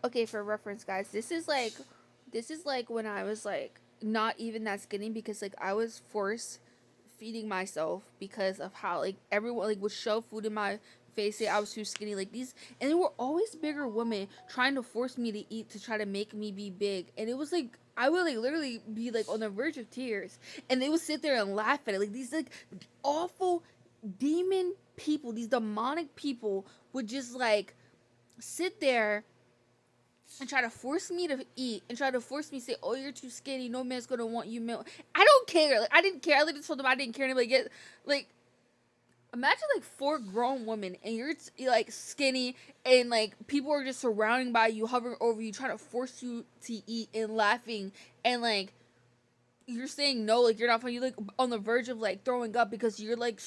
Okay, for reference, guys, this is like when I was like not even that skinny because like I was forced feeding myself because of how like everyone like would shove food in my face, say I was too skinny. Like these, and there were always bigger women trying to force me to eat to try to make me be big, and it was like I would like literally be like on the verge of tears, and they would sit there and laugh at it. Like these like awful demon people, these demonic people would just like sit there and try to force me to eat and try to force me to say, "Oh, you're too skinny. No man's gonna want you." Milk. I don't care. Like I didn't care. I literally told them I didn't care. And like, get like, imagine like four grown women and you're like skinny and like people are just surrounding by you, hovering over you, trying to force you to eat and laughing and like you're saying no, like you're not funny. You're like on the verge of like throwing up because you're like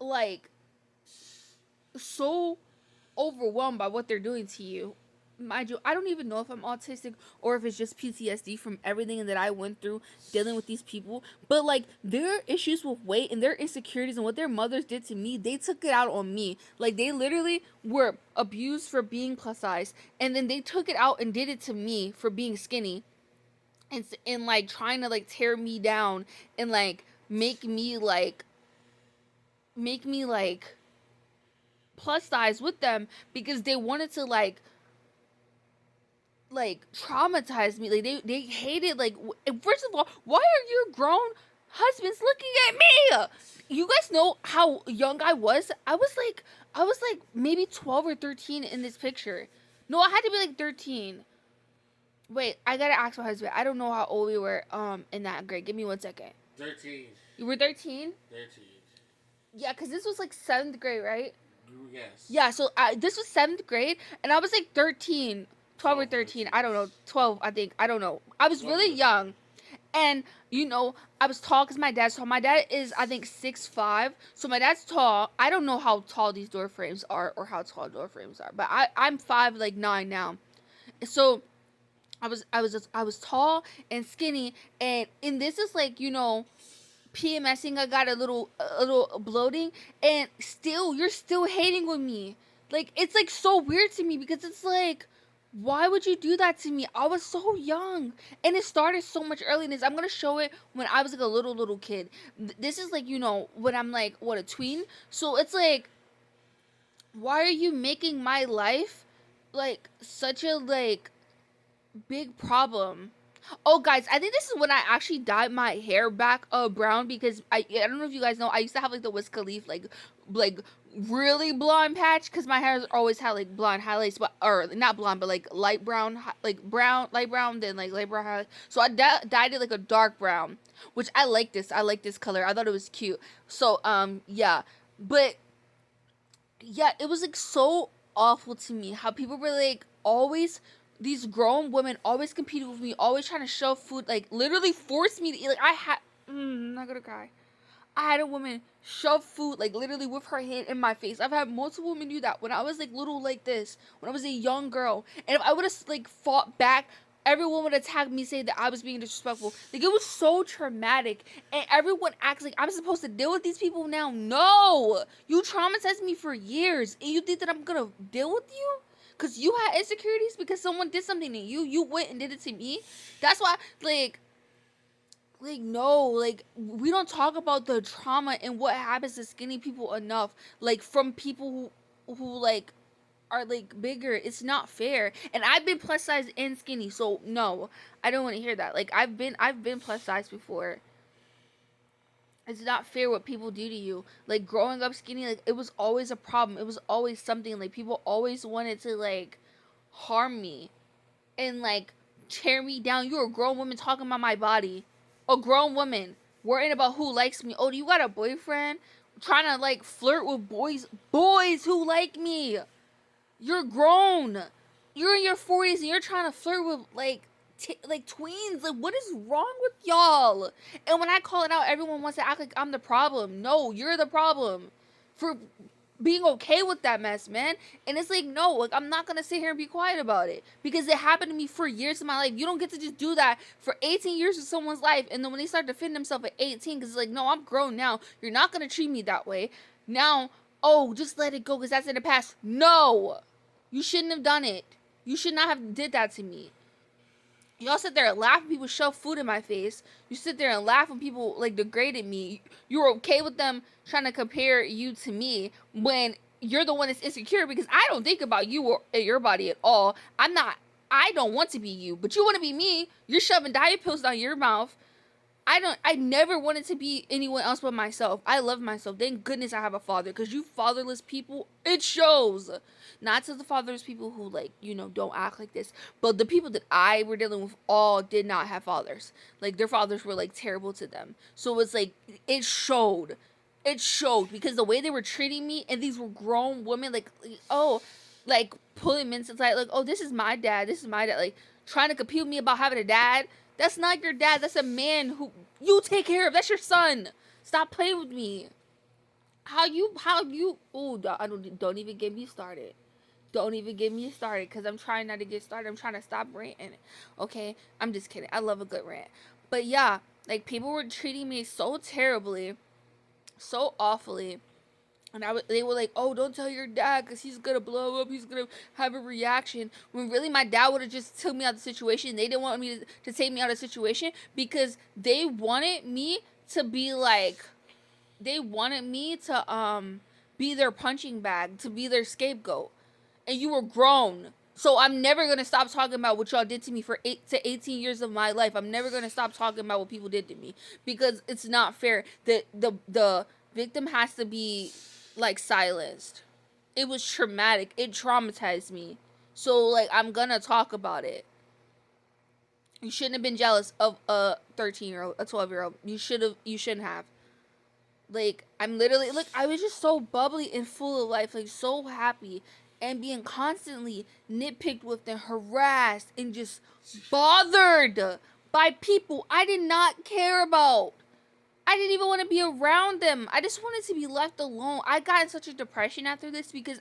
like so overwhelmed by what they're doing to you. Mind you, I don't even know if I'm autistic or if it's just PTSD from everything that I went through dealing with these people. But like their issues with weight and their insecurities and what their mothers did to me, they took it out on me. Like they literally were abused for being plus size, and then they took it out and did it to me for being skinny, and like trying to like tear me down and like make me like plus size with them because they wanted to like traumatize me. Like they hated like first of all, why are your grown husbands looking at me? You guys know how young I was like maybe 12 or 13 in this picture. No, I had to be like 13. Wait, I gotta ask my husband. I don't know how old we were in that grade. Give me 1 second. 13. You were 13? 13. Yeah, because this was like 7th grade, right? Yes. Yeah, so this was 7th grade, and I was like 13, 12 or 13. I don't know. 12, I think. I don't know. I was really young. And, I was tall because my dad's tall. My dad is, I think, 6'5". So my dad's tall. I don't know how tall these door frames are or how tall door frames are. But I'm 5, like 9 now. So I was tall and skinny. And this is like, PMSing, I got a little bloating, and still you're still hating with me. Like it's like so weird to me because it's like, why would you do that to me? I was so young, and it started so much earlier. I'm gonna show it when I was like a little kid. This is like when I'm like what, a tween. So it's like, why are you making my life like such a like big problem? Oh, guys, I think this is when I actually dyed my hair back brown because I don't know if you guys know, I used to have like the Wiz Khalifa like really blonde patch because my hair always had like blonde highlights, but or not blonde, but like light brown, like brown, light brown, then like light brown highlights. So I dyed it like a dark brown, which I like this. I like this color. I thought it was cute. So yeah, but yeah, it was like so awful to me how people were like always, these grown women always competing with me, always trying to shove food, like literally force me to eat. Like I'm not gonna cry. I had a woman shove food like literally with her hand in my face. I've had multiple women do that when I was like little like this, when I was a young girl. And if I would have like fought back, everyone would attack me, say that I was being disrespectful. Like it was so traumatic. And everyone acts like I'm supposed to deal with these people now. No! You traumatized me for years. And you think that I'm gonna deal with you? Because you had insecurities because someone did something to you. You went and did it to me. That's why, no, like we don't talk about the trauma and what happens to skinny people enough, like from people who like are like bigger. It's not fair. And I've been plus size and skinny, so no, I don't want to hear that. Like I've been plus size before. It's not fair what people do to you. Like growing up skinny, like it was always a problem. It was always something. Like people always wanted to like harm me and like tear me down. You're a grown woman talking about my body. A grown woman worrying about who likes me. Oh, do you got a boyfriend? Trying to like flirt with boys who like me. You're grown. You're in your 40s and you're trying to flirt with like tweens. Like what is wrong with y'all? And when I call it out, everyone wants to act like I'm the problem. No, you're the problem for being okay with that mess, man. And it's like, no, like I'm not gonna sit here and be quiet about it because it happened to me for years of my life. You don't get to just do that for 18 years of someone's life, and then when they start defending themselves at 18, because it's like, no, I'm grown now. You're not gonna treat me that way now. Oh, just let it go because that's in the past. No, you shouldn't have done it. You should not have did that to me. Y'all sit there and laugh when people shove food in my face. You sit there and laugh when people like degraded me. You're okay with them trying to compare you to me when you're the one that's insecure because I don't think about you or your body at all. I don't want to be you, but you want to be me. You're shoving diet pills down your mouth. I never wanted to be anyone else but myself. I love myself. Thank goodness I have a father, because you fatherless people, it shows. Not to the fatherless people who, like, don't act like this, but the people that I were dealing with all did not have fathers. Like, their fathers were, like, terrible to them. So it's like, it showed. It showed, because the way they were treating me, and these were grown women, like, pulling me inside, like, oh, this is my dad, like, trying to compete with me about having a dad. That's not your dad. That's a man who you take care of. That's your son. Stop playing with me. How you? Oh, don't even get me started. Don't even get me started, because I'm trying not to get started. I'm trying to stop ranting. Okay, I'm just kidding. I love a good rant. But yeah, like, people were treating me so terribly, so awfully. And they were like, oh, don't tell your dad, because he's going to blow up. He's going to have a reaction. When really my dad would have just took me out of the situation. They didn't want me to take me out of the situation because they wanted me to be like, they wanted me to be their punching bag, to be their scapegoat. And you were grown. So I'm never going to stop talking about what y'all did to me for 8 to 18 years of my life. I'm never going to stop talking about what people did to me, because it's not fair. The victim has to be, like, silenced. It was traumatic. It traumatized me. So, like, I'm gonna talk about it. You shouldn't have been jealous of a 13-year-old, a 12-year-old. You shouldn't have. Like, I'm literally, like, I was just so bubbly and full of life, like, so happy, and being constantly nitpicked with and harassed and just bothered by people I did not care about. I didn't even want to be around them. I just wanted to be left alone. I got in such a depression after this, because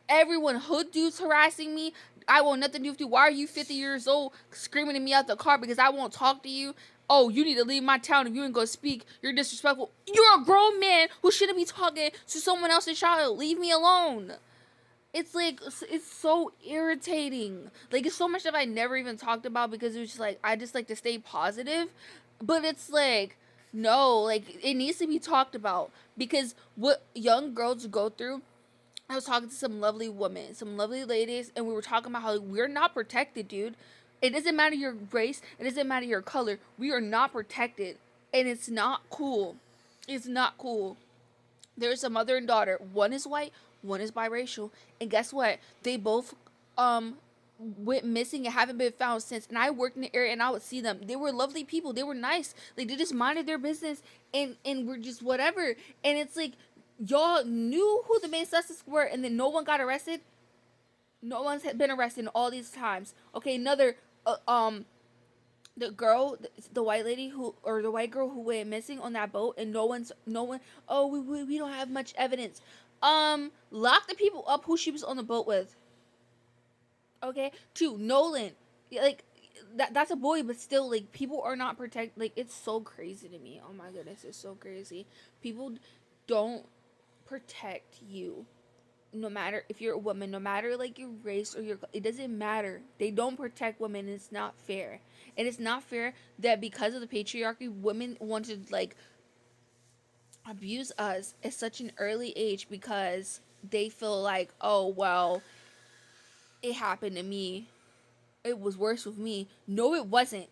everyone, hood dudes harassing me. I want nothing to do with you. Why are you 50 years old screaming at me out the car because I won't talk to you? Oh, you need to leave my town if you ain't gonna speak. You're disrespectful. You're a grown man who shouldn't be talking to someone else's child. Leave me alone. It's like, it's so irritating. Like, it's so much stuff I never even talked about, because it was just like, I just like to stay positive. But it's like, no, like, it needs to be talked about, because what young girls go through. I was talking to some lovely women, some lovely ladies, and we were talking about how, like, we're not protected, dude. It doesn't matter your race, it doesn't matter your color. We are not protected, and it's not cool. It's not cool. There's a mother and daughter. One is white, one is biracial, and guess what? They both went missing and haven't been found since. And I worked in the area, and I would see them. They were lovely people. They were nice. Like, they just minded their business, and were just whatever. And it's like, y'all knew who the main suspects were, and then no one got arrested. No one's been arrested in all these times. Okay, another the girl, the white lady who, or the white girl who went missing on that boat, and no one. Oh, we don't have much evidence. Lock the people up who she was on the boat with. Okay, 2, Nolan, like, that's a boy, but still, like, people are not protected. Like, it's so crazy to me. Oh my goodness, it's so crazy. People don't protect you, no matter if you're a woman, no matter, like, your race or your, it doesn't matter. They don't protect women, and it's not fair. And it's not fair that because of the patriarchy, women want to, like, abuse us at such an early age, because they feel like, oh, well, it happened to me. It was worse with me. No, it wasn't.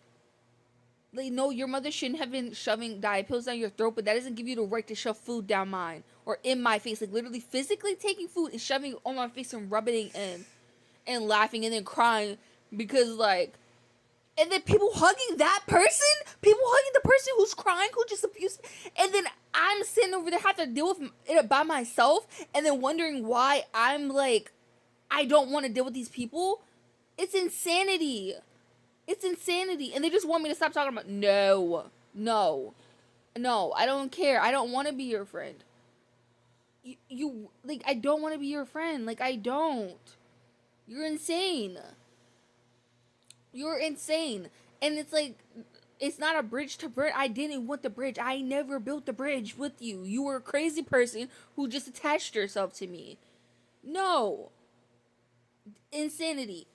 Like, no, your mother shouldn't have been shoving diet pills down your throat, but that doesn't give you the right to shove food down mine or in my face. Like, literally physically taking food and shoving it on my face and rubbing it in and laughing and then crying because, like, and then people hugging that person, people hugging the person who's crying, who just abused, and then I'm sitting over there, have to deal with it by myself, and then wondering why I'm like, I don't want to deal with these people. It's insanity. It's insanity. And they just want me to stop talking about, no, I don't care. I don't want to be your friend. You like, I don't want to be your friend. Like, I don't. You're insane. You're insane. And it's like, it's not a bridge to burn. I didn't want the bridge. I never built the bridge with you. You were a crazy person who just attached yourself to me. No. Insanity.